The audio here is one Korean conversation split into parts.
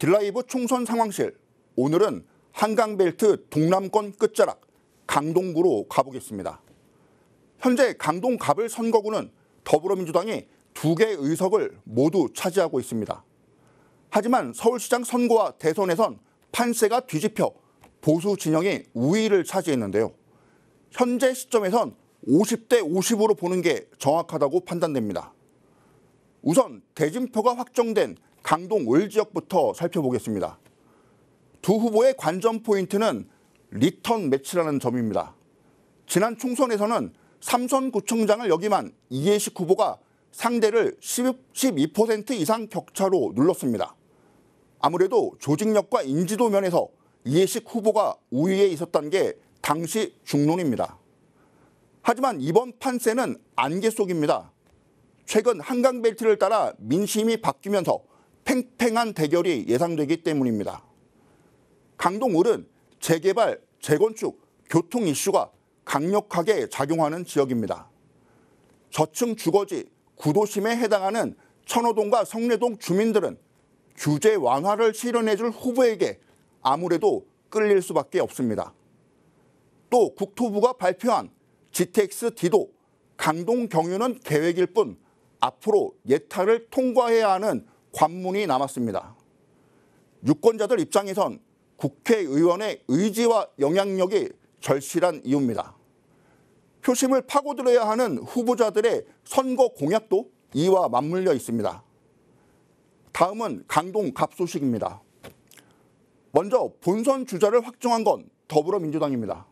딜라이브 총선 상황실, 오늘은 한강벨트 동남권 끝자락 강동구로 가보겠습니다. 현재 강동 갑을 선거구는 더불어민주당이 2개 의석을 모두 차지하고 있습니다. 하지만 서울시장 선거와 대선에선 판세가 뒤집혀 보수 진영이 우위를 차지했는데요. 현재 시점에선 50대 50으로 보는 게 정확하다고 판단됩니다. 우선 대진표가 확정된 강동 을 지역부터 살펴보겠습니다. 두 후보의 관전 포인트는 리턴 매치라는 점입니다. 지난 총선에서는 삼선구청장을 역임한 이해식 후보가 상대를 12% 이상 격차로 눌렀습니다. 아무래도 조직력과 인지도 면에서 이해식 후보가 우위에 있었다는 게 당시 중론입니다. 하지만 이번 판세는 안개 속입니다. 최근 한강벨트를 따라 민심이 바뀌면서 팽팽한 대결이 예상되기 때문입니다. 강동을은 재개발, 재건축, 교통 이슈가 강력하게 작용하는 지역입니다. 저층 주거지, 구도심에 해당하는 천호동과 성내동 주민들은 규제 완화를 실현해줄 후보에게 아무래도 끌릴 수밖에 없습니다. 또 국토부가 발표한 GTX-D도 강동 경유는 계획일 뿐 앞으로 예타를 통과해야 하는 관문이 남았습니다. 유권자들 입장에선 국회의원의 의지와 영향력이 절실한 이유입니다. 표심을 파고들어야 하는 후보자들의 선거 공약도 이와 맞물려 있습니다. 다음은 강동 갑 소식입니다. 먼저 본선 주자를 확정한 건 더불어민주당입니다.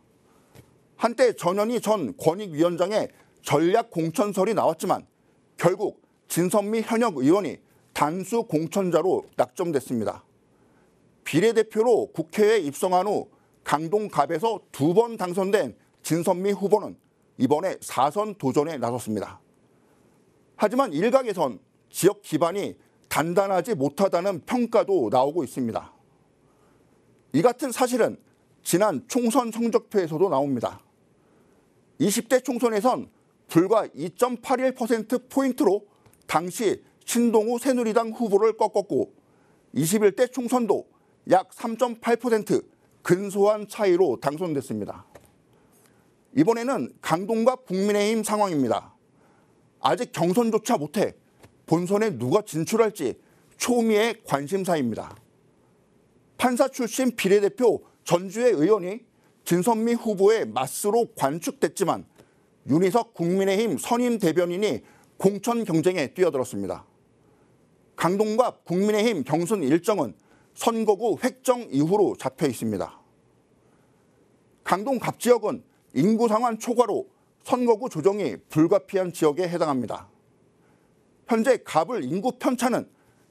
한때 전현희 전 권익위원장의 전략 공천설이 나왔지만 결국 진선미 현역 의원이 단수 공천자로 낙점됐습니다. 비례대표로 국회에 입성한 후 강동 갑에서 2번 당선된 진선미 후보는 이번에 4선 도전에 나섰습니다. 하지만 일각에선 지역 기반이 단단하지 못하다는 평가도 나오고 있습니다. 이 같은 사실은 지난 총선 성적표에서도 나옵니다. 20대 총선에선 불과 2.81%포인트로 당시 신동우 새누리당 후보를 꺾었고 21대 총선도 약 3.8% 근소한 차이로 당선됐습니다. 이번에는 강동갑 국민의힘 상황입니다. 아직 경선조차 못해 본선에 누가 진출할지 초미의 관심사입니다. 판사 출신 비례대표 전주의 의원이 진선미 후보의 맞수로 관축됐지만 윤희석 국민의힘 선임 대변인이 공천 경쟁에 뛰어들었습니다. 강동갑 국민의힘 경선 일정은 선거구 획정 이후로 잡혀 있습니다. 강동갑 지역은 인구 상환 초과로 선거구 조정이 불가피한 지역에 해당합니다. 현재 갑을 인구 편차는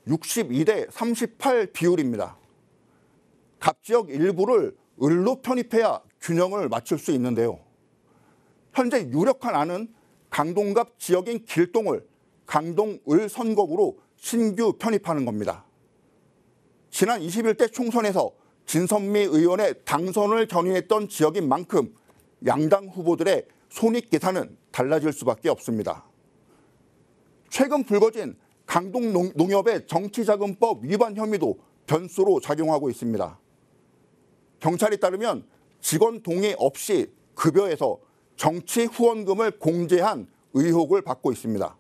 62대 38 비율입니다. 갑 지역 일부를 을로 편입해야 균형을 맞출 수 있는데요. 현재 유력한 안은 강동갑 지역인 길동을 강동을 선거구로 신규 편입하는 겁니다. 지난 21대 총선에서 진선미 의원의 당선을 견인했던 지역인 만큼 양당 후보들의 손익계산은 달라질 수밖에 없습니다. 최근 불거진 강동농협의 정치자금법 위반 혐의도 변수로 작용하고 있습니다. 경찰에 따르면 직원 동의 없이 급여에서 정치 후원금을 공제한 의혹을 받고 있습니다.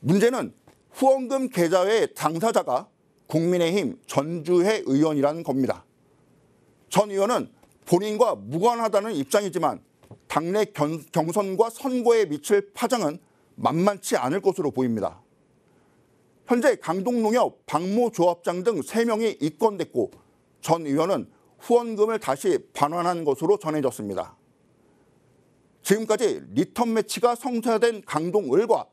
문제는 후원금 계좌의 당사자가 국민의힘 전주회 의원이라는 겁니다. 전 의원은 본인과 무관하다는 입장이지만 당내 경선과 선거에 미칠 파장은 만만치 않을 것으로 보입니다. 현재 강동농협 박모조합장 등 3명이 입건됐고 전 의원은 후원금을 다시 반환한 것으로 전해졌습니다. 지금까지 리턴 매치가 성사된 강동을과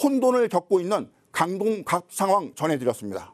혼돈을 겪고 있는 강동갑 상황 전해드렸습니다.